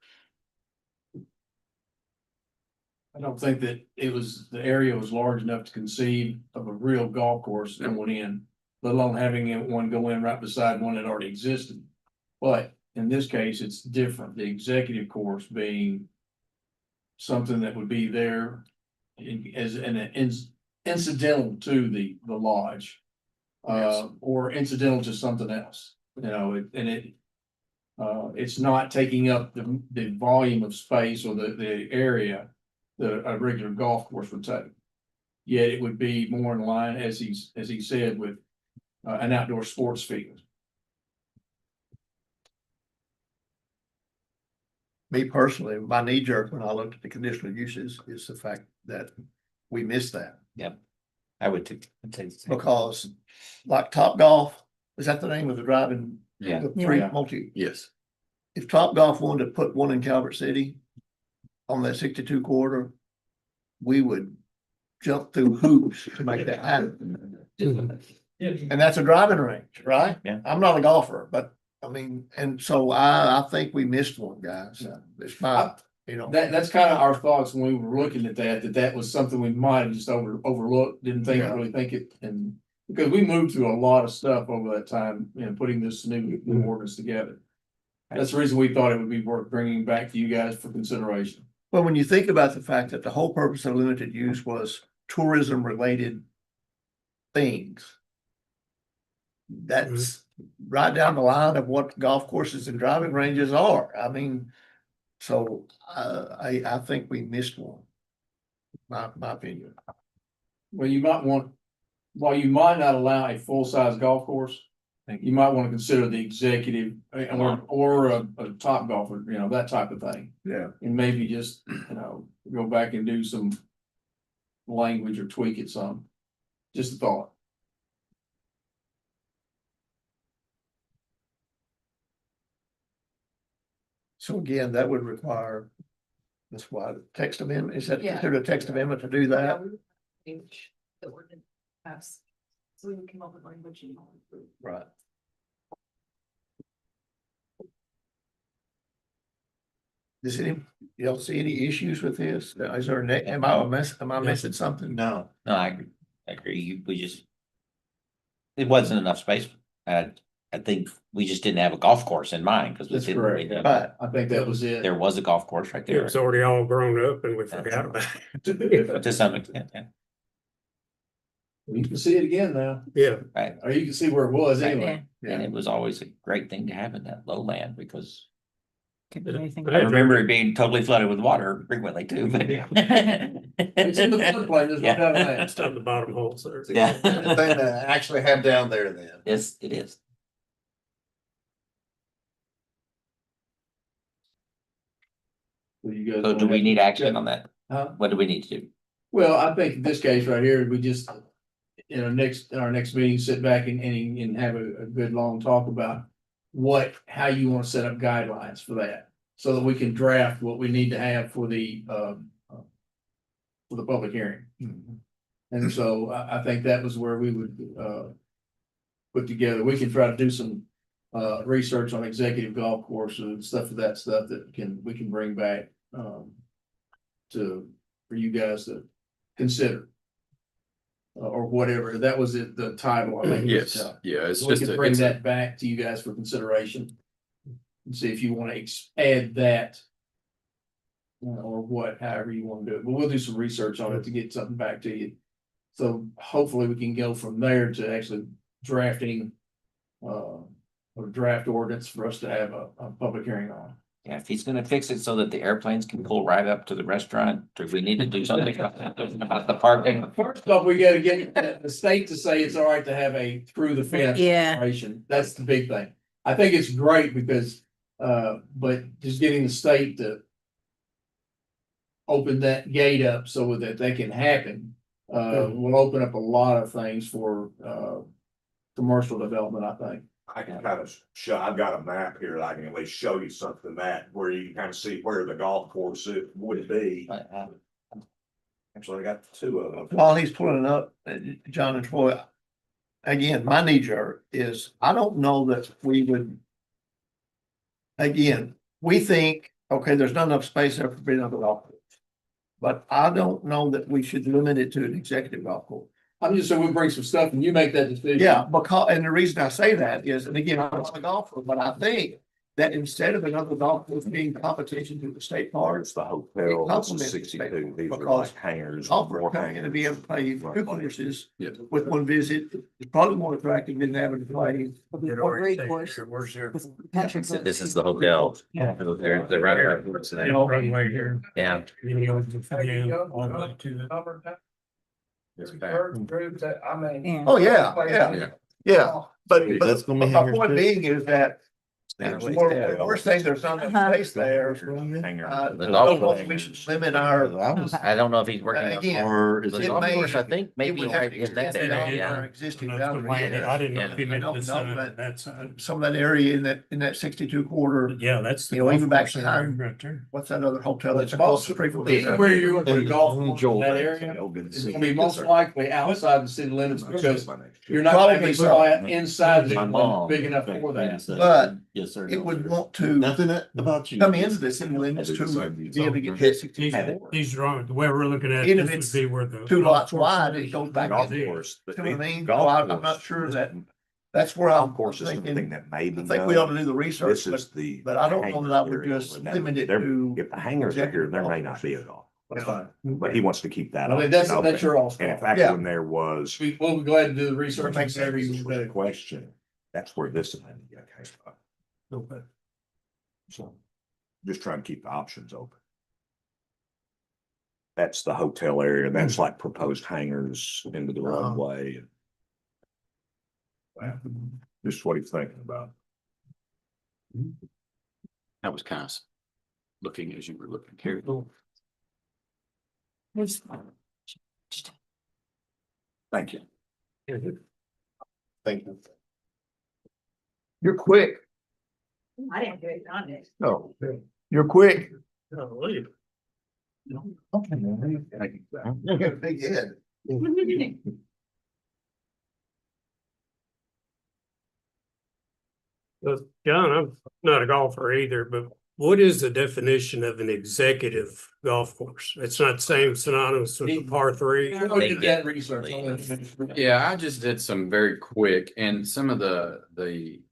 S2: I don't think that the area was large enough to conceive of a real golf course going in, let alone having one go in right beside one that already existed. But in this case, it's different. The executive course being something that would be there as an incidental to the lodge. Or incidental to something else, you know, it's not taking up the volume of space or the area that a regular golf course would take. Yet it would be more in line, as he said, with an outdoor sports field.
S1: Me personally, my knee jerk when I looked at the conditional uses is the fact that we missed that.
S3: I would too. I'd say the same.
S1: Because like Top Golf, is that the name of the driving?
S3: Yeah.
S1: The three
S2: Yeah.
S1: multi,
S7: Yes.
S1: if Top Golf wanted to put one in Calvert City on that 62 quarter, we would jump through hoops to make that happen. And that's a driving range, right?
S3: Yeah.
S1: I'm not a golfer, but I mean, and so I think we missed one, guys. It's my, you know.
S2: That's kind of our thoughts when we were looking at that was something we might have just overlooked, didn't think,
S1: Yeah.
S2: really think it, and because we moved through a lot of stuff over that time, you know, putting this new ordinance together. That's the reason we thought it would be worth bringing back to you guys for consideration.
S1: Well, when you think about the fact that the whole purpose of limited use was tourism related things. That's right down the line of what golf courses and driving ranges are. I mean, so I think we missed one. My opinion.
S2: Well, while you might not allow a full-size golf course, you might want to consider the executive or a top golfer, you know, that type of thing.
S1: Yeah.
S2: And maybe just, you know, go back and do some language or tweak it some. Just a thought.
S1: So again, that would require, that's why the text amendment, is that
S8: Yeah.
S1: considered a text amendment to do that?
S8: Change the ordinance pass. So we can come up with language and.
S1: Right. Does y'all see any issues with this? Is there am I missing something?
S5: No.
S3: No, I agree. It wasn't enough space. I think we just didn't have a golf course in mind because we
S2: That's
S3: didn't.
S2: correct.
S1: Right.
S2: I think that was it.
S3: There was a golf course right
S6: It
S3: there
S6: was already all grown up and we forgot about it.
S3: to some extent, yeah.
S2: You can see it again now,
S6: Yeah,
S3: Right.
S2: or you can see where it was anyway.
S3: And it was always a great thing to have in that lowland because
S8: Could be anything.
S6: But
S3: I remember it being totally flooded with water frequently too, but.
S2: It's in the floodplain, there's no doubt about that.
S6: it's on the bottom holes there.
S3: Yeah.
S5: Thing to actually have down there then.
S3: Yes, it is.
S2: So you guys
S3: So do we need action on that?
S2: Huh?
S3: What do we need to do?
S2: Well, I think in this case right here, we just, in our next meeting, sit back and have a good long talk about how you want to set up guidelines for that. So that we can draft what we need to have for the public hearing. And so I think that was where we would, put together, we can try to do some, research on executive golf courses and stuff of that stuff that we can bring back, for you guys to consider. Or whatever, that was it, the title, I think.
S7: Yes, yeah, it's
S2: We
S7: just,
S2: can
S7: a-
S2: bring
S7: it's,
S2: that
S7: a-
S2: back to you guys for consideration. And see if you want to add that. Or what, however you want to do it, but we'll do some research on it to get something back to you. So hopefully we can go from there to actually drafting. Or draft ordinance for us to have a public hearing on.
S3: Yeah, if he's gonna fix it so that the airplanes can pull right up to the restaurant, do we need to do something about the parking?
S2: First off, we gotta get the state to say it's all right to have a through the fence.
S9: Yeah.
S2: Operation. That's the big thing. I think it's great because, but just getting the state to open that gate up so that they can happen, will open up a lot of things for, commercial development, I think.
S4: I can kind of show, I've got a map here that I can at least show you something that where you can kind of see where the golf course it would be. Actually, I got two of them.
S1: While he's pulling it up, John and Troy, again, my knee jerk is, I don't know that we would. Again, we think, okay, there's not enough space there for another golf course. But I don't know that we should limit it to an executive golf course.
S2: I'm just saying we'll bring some stuff and you make that decision.
S1: Yeah, because, and the reason I say that is, and again, I'm not a golfer, but I think that instead of another golf course being competition to the state parks,
S4: It's the
S1: It
S4: hotel, this
S1: complements
S4: is
S1: the
S4: 62, these are
S1: because
S4: like hangers.
S1: golfers
S4: more
S1: coming in to be able to play
S4: Right.
S1: two courses
S7: Yeah.
S1: with one visit is probably more attractive than having to play.
S9: Or great course.
S6: Where's your?
S9: Patrick.
S3: This is the hotel.
S9: Yeah.
S3: They're right around today.
S6: Runway here.
S3: Yeah.
S6: All the way to the.
S7: it's back.
S9: Yeah.
S1: Oh, yeah,
S7: Yeah.
S1: yeah, but
S5: That's gonna be
S1: my
S5: hangers
S1: point
S5: too.
S1: being is that we're saying there's not enough
S9: Uh-huh.
S1: space there.
S4: Hanger.
S1: I
S3: The
S1: don't
S3: golf
S1: know if
S3: course.
S1: we should limit our,
S3: I don't know if he's working. on-
S1: again,
S5: Or is
S3: The
S1: it
S3: golf
S1: may-
S3: course, I think,
S1: it
S3: maybe
S1: would have
S3: right
S1: to
S3: in that
S1: extend
S3: area,
S1: our
S3: yeah.
S1: existing
S6: That's the
S1: boundary.
S6: plan. I didn't know if you
S1: I
S6: meant
S1: don't
S6: this
S1: know,
S6: side,
S1: but
S6: that side.
S1: some of that area in that 62 quarter,
S6: Yeah, that's. the
S1: You know, even
S6: golf
S1: back
S6: course
S1: time-
S6: right there.
S1: what's that other hotel that's
S2: It's
S1: across the street from the?
S2: Where you're gonna put a golf course in that area,
S4: Joel,
S2: it's gonna be most likely outside the city limits because you're not
S1: Probably
S2: gonna be
S1: so.
S2: inside the
S3: My
S2: city
S3: mom.
S2: limits big enough for that.
S1: But
S5: Yes, sir.
S1: it would want to
S5: Nothing about you.
S1: come into the city limits to be able to get that 64.
S6: These drawings, the way we're looking at
S1: Even
S6: this
S1: if
S6: would
S1: it's
S6: be where the.
S1: Two
S6: golf
S1: lots
S6: course
S1: wide,
S6: is.
S1: it goes back
S4: Golf
S1: in.
S4: course. but
S1: See what I mean?
S4: golf
S1: So I'm
S4: course
S1: not sure that,
S4: is-
S1: that's where I'm
S4: Golf course is something
S1: thinking,
S4: that may be
S1: I think we ought to
S4: done.
S1: do the research,
S4: This is the.
S1: but I don't know that I would
S4: hangar
S1: just
S4: area.
S1: limit it
S4: There-
S1: to.
S4: If the hangers are here, there may not be a golf,
S1: That's fine.
S4: but he wants to keep that.
S2: I mean,
S4: option
S2: that's
S4: open.
S2: your all.
S4: And in fact,
S1: Yeah.
S4: when there was.
S2: We'll be glad to do the research.
S1: Makes
S2: and whatever you
S4: This
S2: want to
S4: was a
S2: do.
S4: question, that's where this amendment came from.
S1: Okay.
S4: So just trying to keep the options open. That's the hotel area. That's like proposed hangars into the
S1: Uh-huh.
S4: runway. Just what he's thinking about.
S7: That was kind of looking as you were looking here.
S4: Thank you.
S5: Thank you.
S1: You're quick.
S8: I didn't do it on it.
S1: No, you're quick.
S6: Golly.
S1: You got a big head.
S6: Well, John, I'm not a golfer either, but what is the definition of an executive golf course? It's not the same synonymous with the par three.
S2: We'll get that research on it.
S7: Yeah, I just did some very quick and some of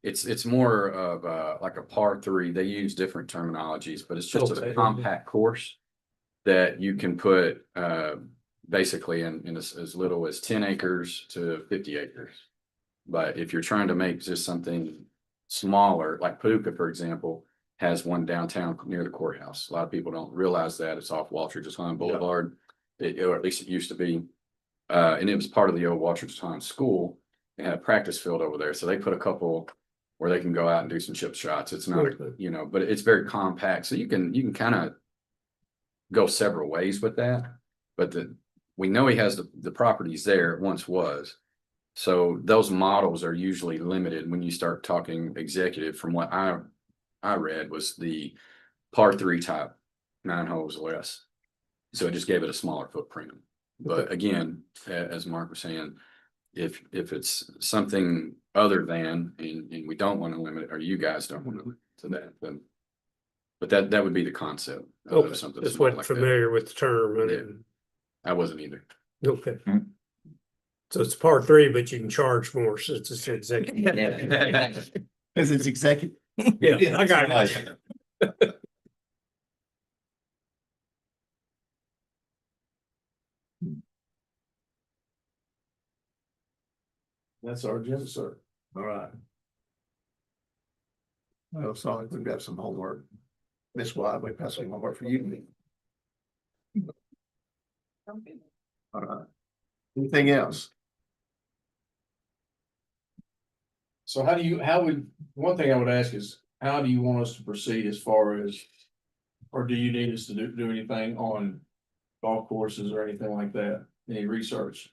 S7: it's more of like a par three. They use different terminologies, but it's just
S2: Okay.
S7: a compact course that you can put basically in as little as 10 acres to 50 acres. But if you're trying to make just something smaller, like Paducah, for example, has one downtown near the courthouse. A lot of people don't realize that. It's off Walter Hahn Boulevard. Or at least it used to be. And it was part of the old Walter Hahn School. They had a practice field over there. So they put a couple where they can go out and do some chip shots. It's not, but it's very compact. So you can kind of go several ways with that. But we know he has the properties there, it once was. So those models are usually limited when you start talking executive. From what I read was the par three type, 9 holes or less. So it just gave it a smaller footprint. But again, as Mark was saying, if it's something other than, and we don't want to limit it, or you guys don't want to limit it to that, then. But that would be the concept
S6: Okay,
S7: of something
S6: just
S7: small
S6: wasn't
S7: like that.
S6: familiar with the term.
S7: Yeah. I wasn't either.
S6: Okay.
S3: Hmm.
S6: So it's part three, but you can charge more since it's executive.
S3: Yeah.
S1: Cause it's executive.
S6: Yeah, I got it.
S2: That's our agenda, sir.
S1: All right. Well, sorry, we've got some homework. Miss White, we passed some homework for you. All right. Anything else?
S2: So one thing I would ask is, how do you want us to proceed as far as, or do you need us to do anything on golf courses or anything like that? Any research?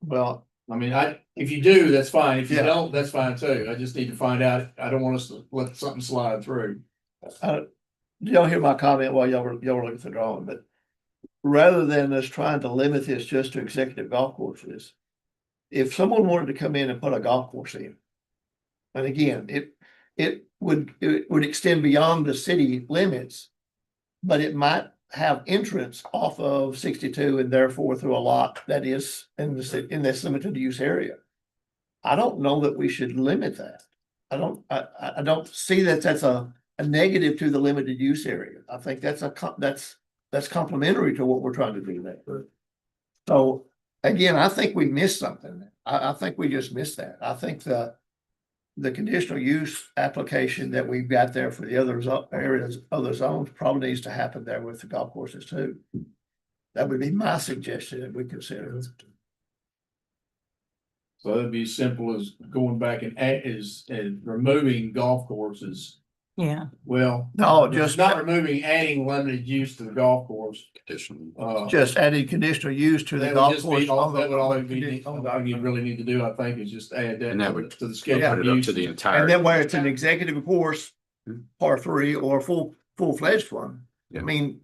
S1: Well,
S2: I mean, if you do, that's fine. If you
S1: Yeah.
S2: don't, that's fine too. I just need to find out. I don't want us to let something slide through.
S1: y'all hear my comment while y'all were looking at the drawing, but rather than us trying to limit this just to executive golf courses, if someone wanted to come in and put a golf course in, and again, it would extend beyond the city limits, but it might have entrance off of 62 and therefore through a lot that is in this limited use area. I don't know that we should limit that. I don't see that that's a negative to the limited use area. I think that's complementary to what we're trying to do there. So again, I think we missed something. I think we just missed that. I think the conditional use application that we've got there for the other areas, other zones probably needs to happen there with the golf courses too. That would be my suggestion that we consider.
S2: So it'd be as simple as going back and removing golf courses.
S9: Yeah.
S2: Well,
S1: No, just
S2: not removing, adding limited use to the golf course.
S7: Additional.
S1: just adding conditional use to the
S2: That would
S1: golf
S2: just
S1: course.
S2: be, all
S1: on the-
S2: that would all
S1: on
S2: be,
S1: the- on the-
S2: all you really need to do, I think, is just add
S7: And that
S2: that
S7: would
S2: to the
S7: Put
S2: schedule
S7: it
S2: of
S7: up to
S2: use.
S7: the
S1: And
S7: entire.
S1: then where it's an executive course, part three or full-fledged one, I
S7: Yeah.
S1: mean.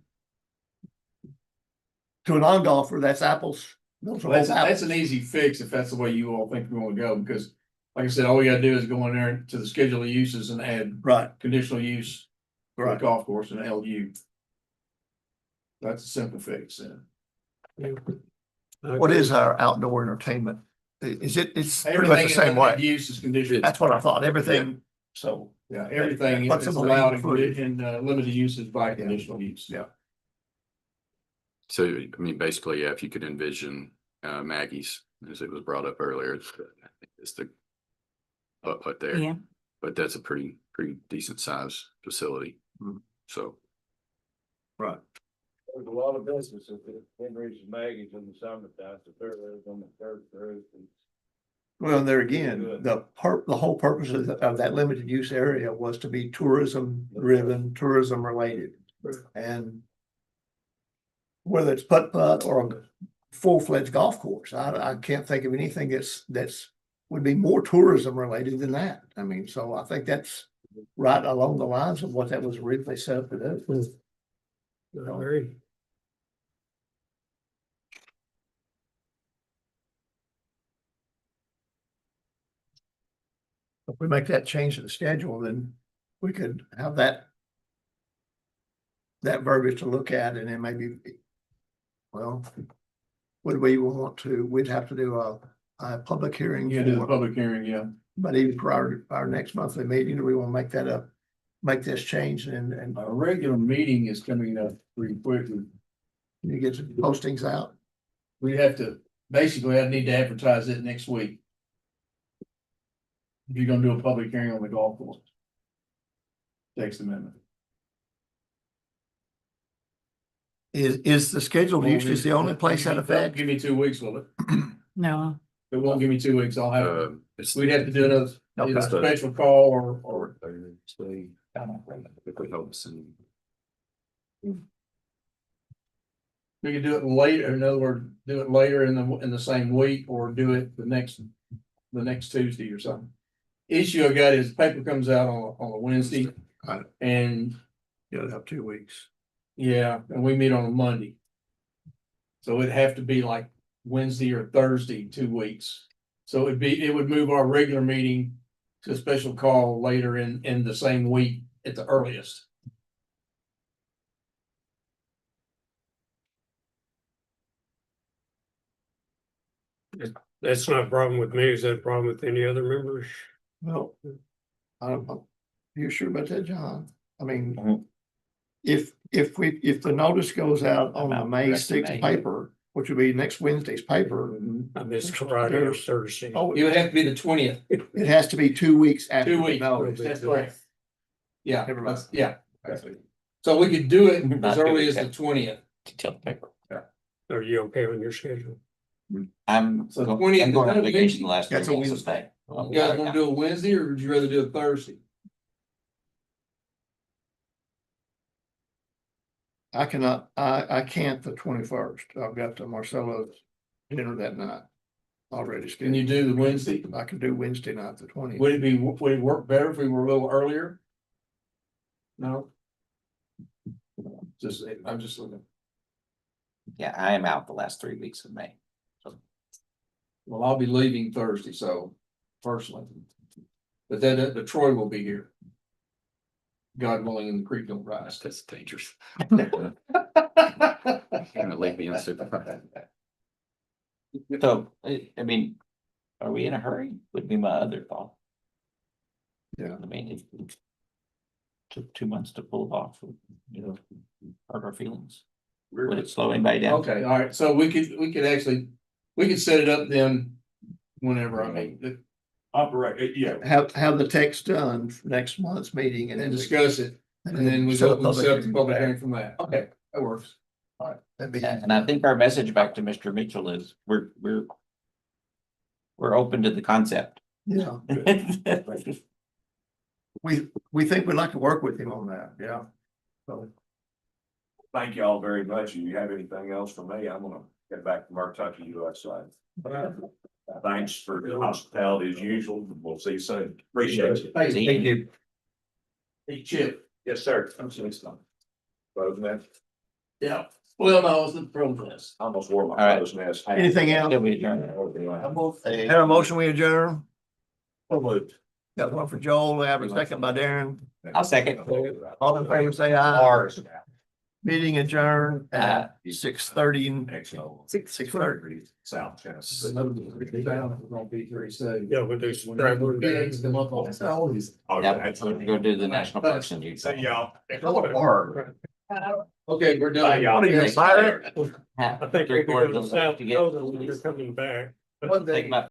S1: To a non-golfer, that's apples. Those are
S2: Well,
S1: both
S2: that's an
S1: apples.
S2: easy fix if that's the way you all think we want to go, because like I said, all we gotta do is go in there to the schedule of uses and add
S1: Right,
S2: conditional use for the
S1: right.
S2: golf course and LU. That's a simple fix then.
S1: What is our outdoor entertainment? It's pretty much
S2: Everything
S1: the
S2: in
S1: same
S2: limited
S1: way.
S2: use is conditional.
S1: That's what I thought, everything, so.
S2: Yeah, everything
S1: What's
S2: is
S1: in the
S2: allowed
S1: food?
S2: in limited uses by conditional use.
S1: Yeah.
S7: So, I mean, basically, yeah, if you could envision Maggie's, as it was brought up earlier, it's the putt there.
S9: Yeah.
S7: But that's a pretty decent size facility.
S1: Mhm.
S7: So,
S1: Right.
S10: There's a lot of businesses that Henry's and Maggie's in the summertime, the third on the third group.
S1: Well, and there again, the whole purpose of that limited use area was to be tourism driven, tourism related. And whether it's putt-putt or a full-fledged golf course, I can't think of anything that's would be more tourism related than that. I mean, so I think that's right along the lines of what that was originally set up to do.
S6: Very.
S1: If we make that change to the schedule, then we could have that verbiage to look at, and then maybe, well, would we want to, we'd have to do a public hearing.
S2: You do the
S1: for-
S2: public hearing, yeah.
S1: But even for our next monthly meeting, do we want to make that up, make this change and
S2: Our regular meeting is coming up pretty quickly.
S1: you get some postings out?
S2: We have to, basically, I need to advertise it next week. If you're gonna do a public hearing on the golf course. Text amendment.
S1: Is the scheduled use is the only place that affects?
S2: Give me 2 weeks, will it?
S9: No.
S2: It won't give me 2 weeks. I'll have,
S7: it's.
S2: we'd have to do another, either
S1: Okay.
S2: special call or
S7: Or Thursday. If it helps and.
S2: we could do it later. In other words, do it later in the same week or do it the next Tuesday or something. Issue I got is paper comes out on a Wednesday
S1: Right.
S2: and
S1: You'll have 2 weeks.
S2: Yeah, and we meet on a Monday. So it'd have to be like Wednesday or Thursday, 2 weeks. So it would move our regular meeting to a special call later in the same week at the earliest.
S6: That's not a problem with me. Is that a problem with any other members?
S1: Well, I don't know. You sure about that, John? I mean,
S3: Mhm.
S1: if the notice goes out on the
S3: About
S1: May
S3: the rest of
S1: sixth
S3: May.
S1: paper, which would be next Wednesday's paper,
S6: I missed Friday or
S1: There's-
S6: Thursday.
S1: oh,
S2: It would have to be the 20th,
S1: it has to be 2 weeks after
S2: 2
S1: the
S2: weeks.
S1: notice.
S2: That's correct. Yeah,
S1: Never mind.
S2: yeah. So we could do it
S3: Not
S2: as early as
S3: good.
S2: the 20th.
S3: Detail the paper.
S6: Are you okay on your schedule?
S3: I'm,
S2: So
S3: go-
S2: 20th
S3: I'm going
S2: is
S3: on
S2: that a
S3: vacation
S2: Wednesday?
S3: the last
S1: That's
S3: 3
S1: a
S3: weeks of
S1: Wednesday.
S3: May.
S2: You guys wanna do a Wednesday or would you rather do a Thursday?
S1: I cannot, I can't the 21st. I've got the Marcelo's dinner that night already
S2: Can you
S1: scheduled.
S2: do the Wednesday?
S1: I can do Wednesday night, the 20th.
S2: Would it work better if we were a little earlier? No? I'm just looking.
S3: Yeah, I am out the last 3 weeks of May.
S2: Well, I'll be leaving Thursday, so personally. But then Troy will be here. God willing, and the creek don't rise.
S7: That's dangerous. Gonna leave me unsupervised.
S3: So, I mean, are we in a hurry? Would be my other thought.
S1: Yeah.
S3: I mean, it took 2 months to pull it off, hurt our feelings. Would it slow anybody down?
S2: Okay, all right, so we could set it up then whenever, I mean,
S10: Operate, yeah.
S1: Have the text done for next month's meeting
S2: and
S1: and
S2: then
S1: then
S2: discuss it, and then we
S1: set
S2: go,
S1: a
S2: we'll set up the
S1: hearing.
S2: public hearing from that. Okay, that works.
S1: That'd be-
S3: And I think our message back to Mr. Mitchell is we're open to the concept.
S1: Yeah, we think we'd like to work with him on that, yeah. So,
S10: Thank you all very much. If you have anything else for me, I'm gonna get back to Kentucky, USA. Thanks for your hospitality as usual. We'll see you soon. Appreciate you.
S2: Thank
S3: See
S2: you.
S3: you.
S2: Hey, Chip.
S10: Yes, sir. I'm seeing some. Crow's nest.
S2: Yeah, well, no, it's the protest.
S10: I almost wore my
S3: All right.
S10: crow's nest.
S1: Anything else?
S3: Shall we adjourn?
S1: Have a motion, we adjourn.
S10: So moved.
S1: Got one for Joel, I have a second by Darren.
S3: I'll second.
S1: All in favor, say aye.
S10: Ours.
S1: Meeting adjourned at 6:30.
S10: Excellent.
S1: 6:30.
S10: South Tennessee.
S6: Yeah, we'll do some travel days.
S2: That's always.
S10: Oh,
S3: Yep,
S10: that's-
S3: go do the national parks and you.
S10: See y'all.
S2: Okay, we're done.
S10: Hey, y'all.
S1: What are you, a pirate?
S6: I think
S3: Three
S6: we're
S3: quarters
S6: going
S3: of
S6: south
S3: to get-
S6: Dakota when you're coming back.
S3: Take my